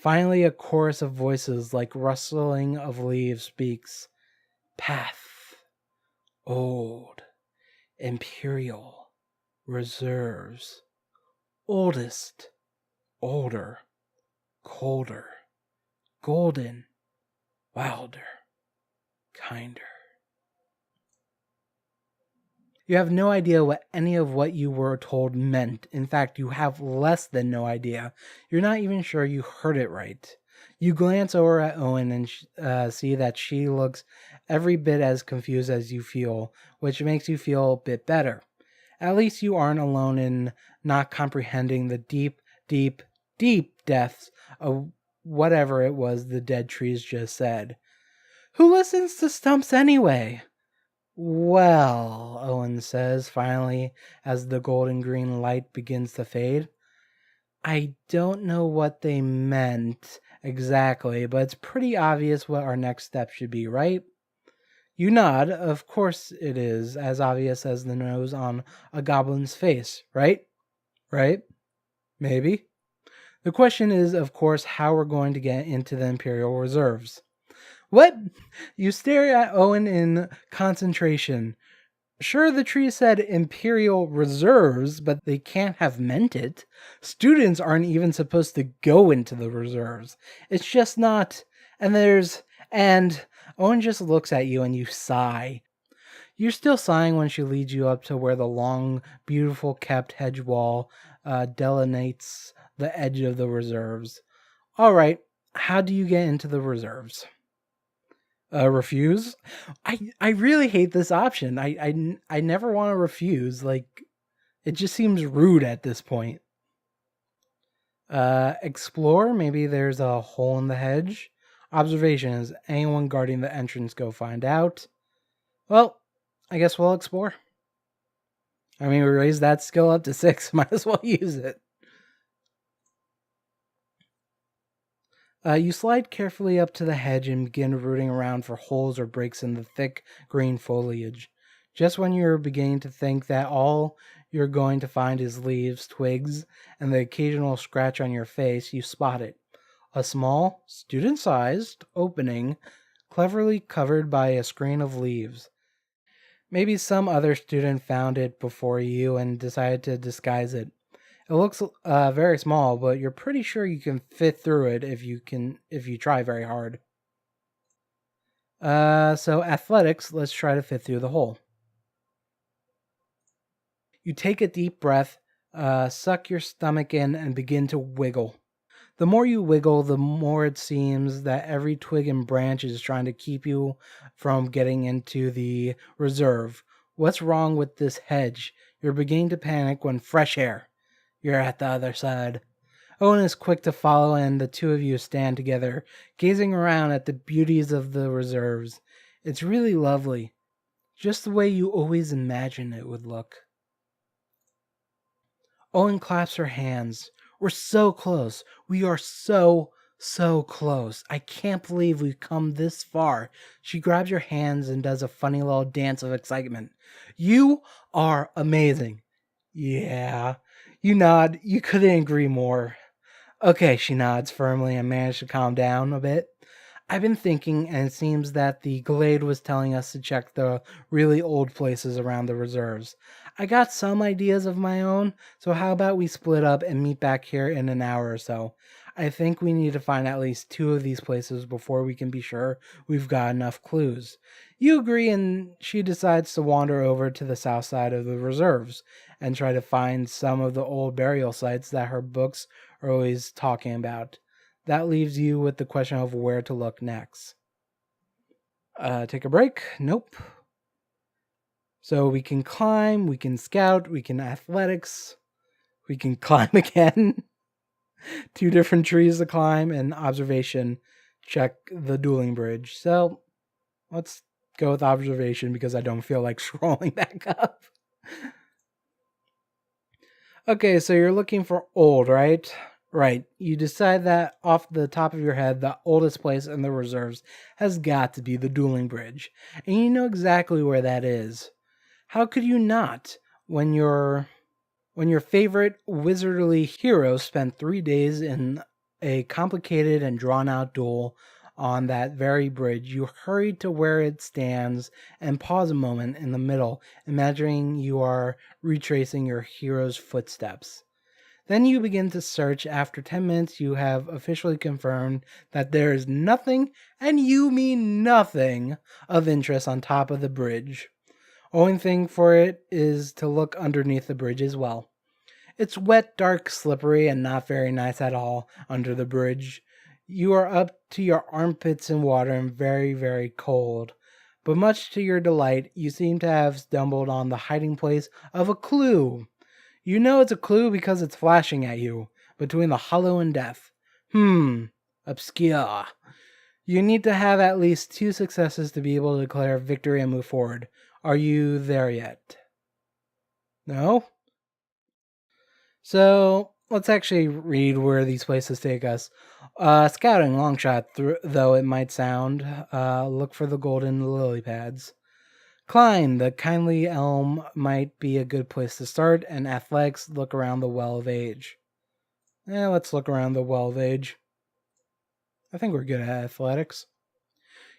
Finally, a chorus of voices like rustling of leaves speaks. Path. Old. Imperial. Reserves. Oldest. Older. Colder. Golden. Wilder. Kinder. You have no idea what any of what you were told meant. In fact, you have less than no idea. You're not even sure you heard it right. You glance over at Owen and see that she looks every bit as confused as you feel, which makes you feel a bit better. At least you aren't alone in not comprehending the deep, deep, deep depths of whatever it was the dead trees just said. Who listens to stumps anyway? Well, Owen says finally as the golden green light begins to fade. I don't know what they meant exactly, but it's pretty obvious what our next step should be, right? You nod. Of course it is, as obvious as the nose on a goblin's face, right? Right? Maybe. The question is, of course, how we're going to get into the Imperial Reserves. What? You stare at Owen in concentration. Sure, the tree said Imperial Reserves, but they can't have meant it. Students aren't even supposed to go into the reserves. It's just not. And Owen just looks at you and you sigh. You're still sighing when she leads you up to where the long, beautiful kept hedge wall delineates the edge of the reserves. All right, how do you get into the reserves? Refuse? I really hate this option. I never want to refuse. Like, it just seems rude at this point. Explore? Maybe there's a hole in the hedge. Observation: is anyone guarding the entrance? Go find out. Well, I guess we'll explore. I mean, we raised that skill up to 6. Might as well use it. You slide carefully up to the hedge and begin rooting around for holes or breaks in the thick green foliage. Just when you're beginning to think that all you're going to find is leaves, twigs, and the occasional scratch on your face, you spot it. A small, student-sized opening, cleverly covered by a screen of leaves. Maybe some other student found it before you and decided to disguise it. It looks very small, but you're pretty sure you can fit through it if you try very hard. So athletics, let's try to fit through the hole. You take a deep breath, suck your stomach in, and begin to wiggle. The more you wiggle, the more it seems that every twig and branch is trying to keep you from getting into the reserve. What's wrong with this hedge? You're beginning to panic when fresh air. You're at the other side. Owen is quick to follow, and the two of you stand together, gazing around at the beauties of the reserves. It's really lovely, just the way you always imagined it would look. Owen claps her hands. We're so close. We are so close. I can't believe we've come this far. She grabs your hands and does a funny little dance of excitement. You are amazing. Yeah. You nod. You couldn't agree more. Okay, she nods firmly and manages to calm down a bit. I've been thinking, and it seems that the Glade was telling us to check the really old places around the reserves. I got some ideas of my own, so how about we split up and meet back here in an hour or so? I think we need to find at least 2 of these places before we can be sure we've got enough clues. You agree, and she decides to wander over to the south side of the reserves and try to find some of the old burial sites that her books are always talking about. That leaves you with the question of where to look next. Take a break? Nope. So we can climb, we can scout, we can athletics, we can climb again. 2 different trees to climb, and observation, check the Dueling Bridge. So let's go with observation because I don't feel like scrolling back up. Okay, so you're looking for old, right? Right. You decide that off the top of your head, the oldest place in the reserves has got to be the Dueling Bridge. And you know exactly where that is. How could you not when your favorite wizardly hero spent 3 days in a complicated and drawn out duel on that very bridge, you hurry to where it stands and pause a moment in the middle, imagining you are retracing your hero's footsteps. Then you begin to search. After 10 minutes, you have officially confirmed that there is nothing, and you mean nothing, of interest on top of the bridge. Only thing for it is to look underneath the bridge as well. It's wet, dark, slippery, and not very nice at all under the bridge. You are up to your armpits in water and very, very cold. But much to your delight, you seem to have stumbled on the hiding place of a clue. You know it's a clue because it's flashing at you, between the hollow and death. Obscure. You need to have at least 2 successes to be able to declare victory and move forward. Are you there yet? No? So, let's actually read where these places take us. Scouting, long shot, though it might sound. Look for the golden lily pads. Climb, the kindly elm might be a good place to start, and athletics, look around the well of age. Let's look around the well of age. I think we're good at athletics.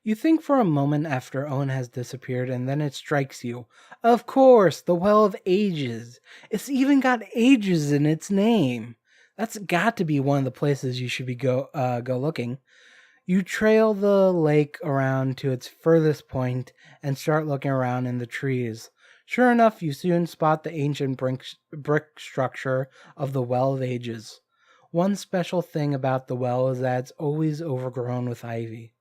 You think for a moment after Owen has disappeared, and then it strikes you. Of course, the Well of Ages. It's even got ages in its name. That's got to be one of the places you should be go looking. You trail the lake around to its furthest point and start looking around in the trees. Sure enough, you soon spot the ancient brick structure of the Well of Ages. One special thing about the well is that it's always overgrown with ivy.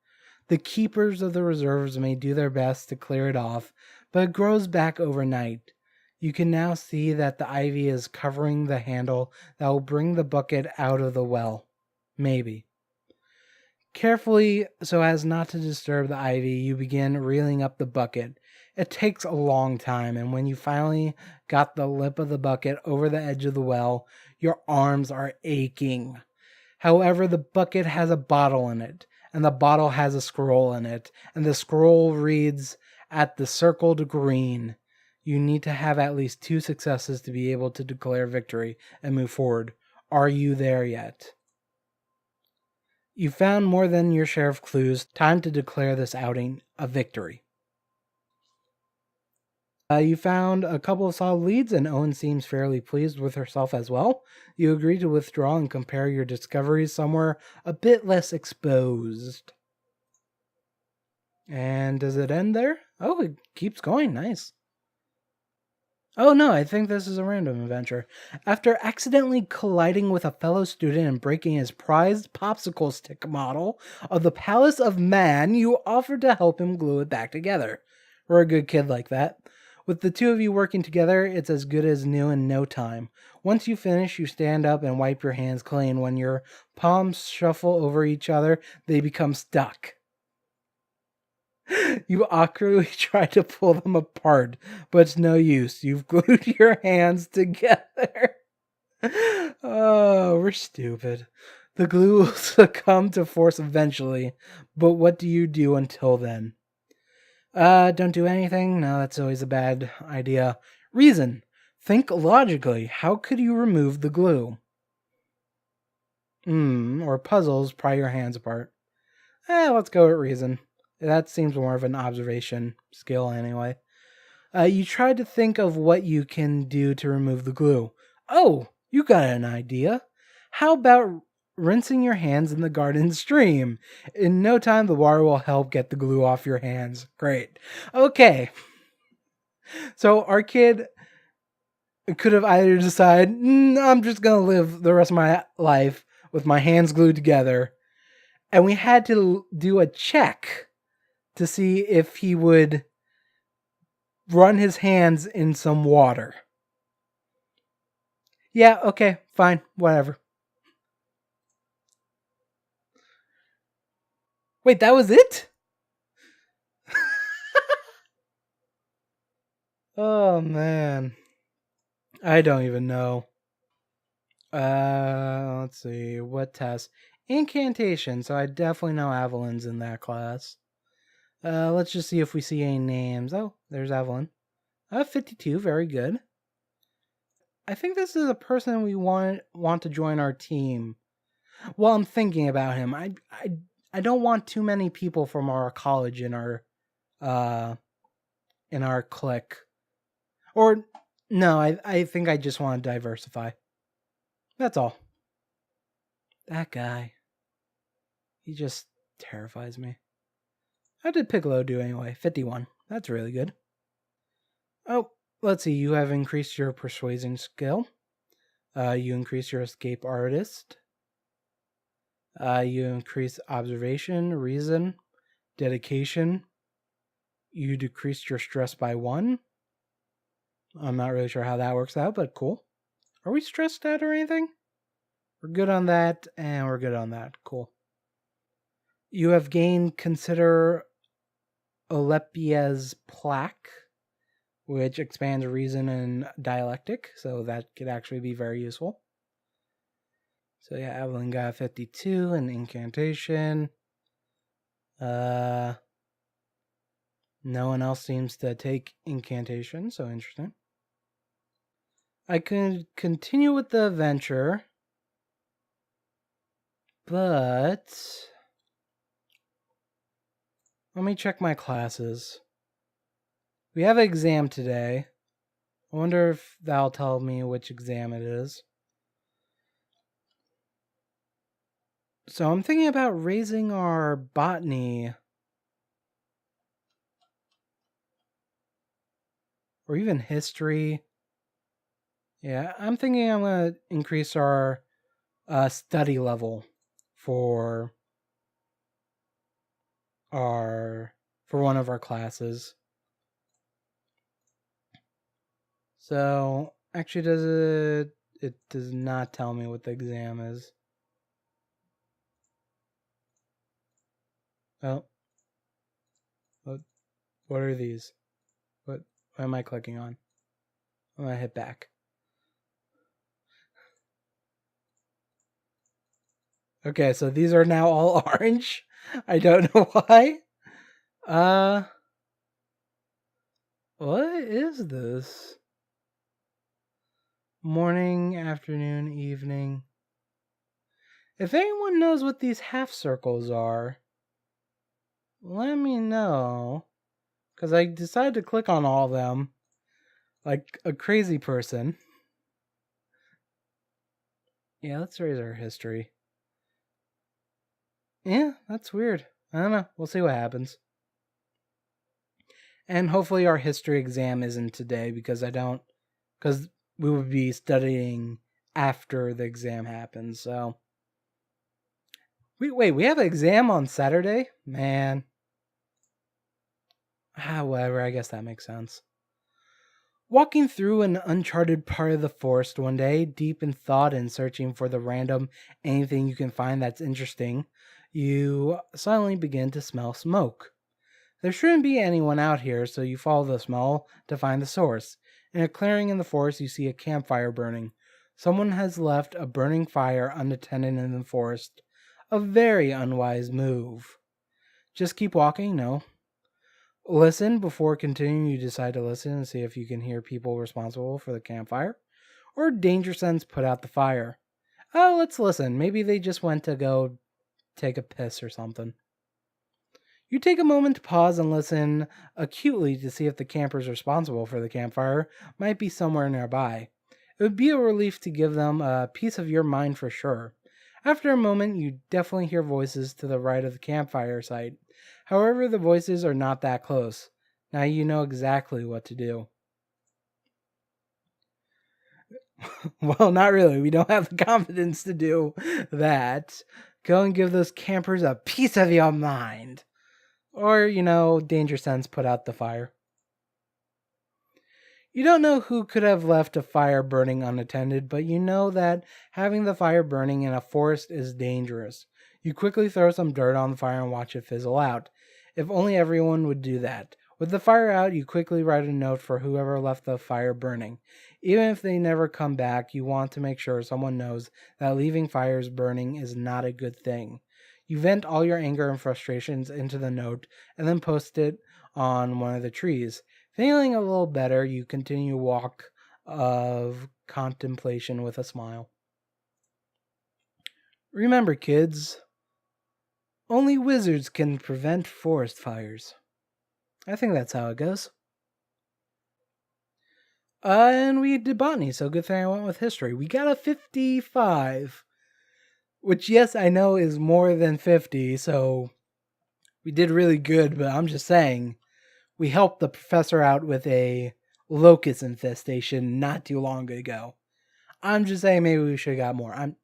The keepers of the reserves may do their best to clear it off, but it grows back overnight. You can now see that the ivy is covering the handle that will bring the bucket out of the well. Maybe. Carefully, so as not to disturb the ivy, you begin reeling up the bucket. It takes a long time, and when you finally got the lip of the bucket over the edge of the well, your arms are aching. However, the bucket has a bottle in it, and the bottle has a scroll in it, and the scroll reads, "At the circled green." You need to have at least 2 successes to be able to declare victory and move forward. Are you there yet? You found more than your share of clues. Time to declare this outing a victory. You found a couple of solid leads, and Owen seems fairly pleased with herself as well. You agree to withdraw and compare your discoveries somewhere a bit less exposed. And does it end there? Oh, it keeps going. Nice. Oh no, I think this is a random adventure. After accidentally colliding with a fellow student and breaking his prized popsicle stick model of the Palace of Man, you offer to help him glue it back together. We're a good kid like that. With the 2 of you working together, it's as good as new in no time. Once you finish, you stand up and wipe your hands clean. When your palms shuffle over each other, they become stuck. You awkwardly try to pull them apart, but it's no use. You've glued your hands together. Oh, we're stupid. The glue will succumb to force eventually, but what do you do until then? Don't do anything? No, that's always a bad idea. Reason. Think logically. How could you remove the glue? Or puzzles, pry your hands apart. Let's go with reason. That seems more of an observation skill anyway. You try to think of what you can do to remove the glue. Oh, you got an idea. How about rinsing your hands in the garden stream? In no time, the water will help get the glue off your hands. Great. Okay. So our kid could have either decided, I'm just going to live the rest of my life with my hands glued together. And we had to do a check to see if he would run his hands in some water. Yeah, okay, fine, whatever. Wait, that was it? Oh, man. I don't even know. Let's see, what test? Incantation, so I definitely know Evelyn's in that class. Let's just see if we see any names. Oh, there's Evelyn. 52, very good. I think this is a person we want to join our team. Well, I'm thinking about him. I don't want too many people from our college uh in our clique. Or no, I think I just want to diversify. That's all. That guy. He just terrifies me. How did Piccolo do anyway? 51. That's really good. Oh, let's see. You have increased your persuasion skill. You increase your escape artist. You increase observation, reason, dedication. You decreased your stress by 1. I'm not really sure how that works out, but cool. Are we stressed out or anything? We're good on that, and we're good on that. Cool. You have gained Consider Olepia's Plaque, which expands reason and dialectic, so that could actually be very useful. So yeah, Evelyn got 52, an incantation. No one else seems to take incantation, so interesting. I could continue with the adventure, but let me check my classes. We have an exam today. I wonder if that'll tell me which exam it is. So I'm thinking about raising our botany, or even history. Yeah, I'm thinking I'm going to increase our study level for one of our classes. So actually, it does not tell me what the exam is. Oh, what are these? What am I clicking on? I'm gonna hit back. Okay, so these are now all orange. I don't know why. What is this? Morning, afternoon, evening. If anyone knows what these half circles are, let me know. Because I decided to click on all of them like a crazy person. Yeah, let's raise our history. Yeah, that's weird. I don't know. We'll see what happens. And hopefully our history exam isn't today because we would be studying after the exam happens. So we have an exam on Saturday? Man. Whatever, I guess that makes sense. Walking through an uncharted part of the forest one day, deep in thought and searching for the random anything you can find that's interesting, you suddenly begin to smell smoke. There shouldn't be anyone out here, so you follow the smell to find the source. In a clearing in the forest, you see a campfire burning. Someone has left a burning fire unattended in the forest. A very unwise move. Just keep walking? No. Listen. Before continuing, you decide to listen and see if you can hear people responsible for the campfire. Or danger sense put out the fire. Oh, let's listen. Maybe they just went to go take a piss or something. You take a moment to pause and listen acutely to see if the campers responsible for the campfire might be somewhere nearby. It would be a relief to give them a piece of your mind for sure. After a moment, you definitely hear voices to the right of the campfire site. However, the voices are not that close. Now you know exactly what to do. Well, not really. We don't have the confidence to do that. Go and give those campers a piece of your mind. Or, danger sense put out the fire. You don't know who could have left a fire burning unattended, but you know that having the fire burning in a forest is dangerous. You quickly throw some dirt on the fire and watch it fizzle out. If only everyone would do that. With the fire out, you quickly write a note for whoever left the fire burning. Even if they never come back, you want to make sure someone knows that leaving fires burning is not a good thing. You vent all your anger and frustrations into the note and then post it on one of the trees. Feeling a little better, you continue walk of contemplation with a smile. Remember, kids, only wizards can prevent forest fires. I think that's how it goes. And we did botany, so good thing I went with history. We got a 55, which, yes, I know is more than 50, so we did really good, but I'm just saying, we helped the professor out with a locust infestation not too long ago. I'm just saying maybe we should have got more. I'm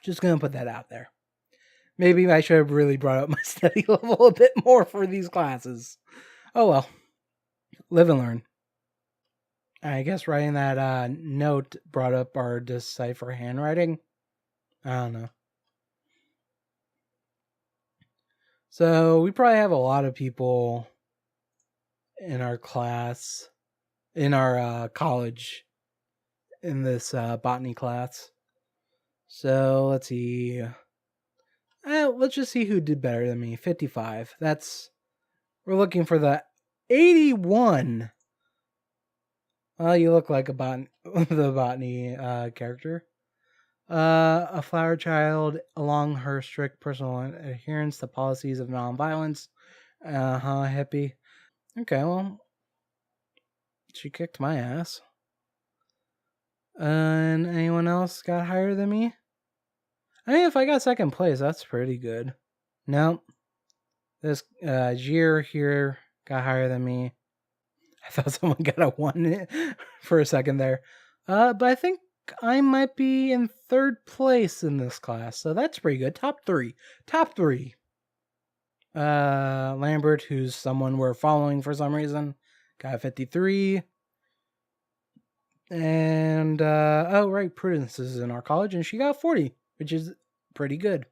just going to put that out there. Maybe I should have really brought up my study level a bit more for these classes. Oh well. Live and learn. I guess writing that note brought up our decipher handwriting. I don't know. So we probably have a lot of people in our class, in our college, in this botany class. So let's see. Let's just see who did better than me. 55. We're looking for the 81. Well, you look like the botany character. A flower child along her strict personal adherence to policies of nonviolence. Hippie. Okay, well, she kicked my ass. And anyone else got higher than me? I mean, if I got second place, that's pretty good. Nope. This Jir here got higher than me. I thought someone got a 1 for a second there. But I think I might be in third place in this class, so that's pretty good. Top three. Lambert, who's someone we're following for some reason, got 53. And, Prudence is in our college, and she got 40, which is pretty good.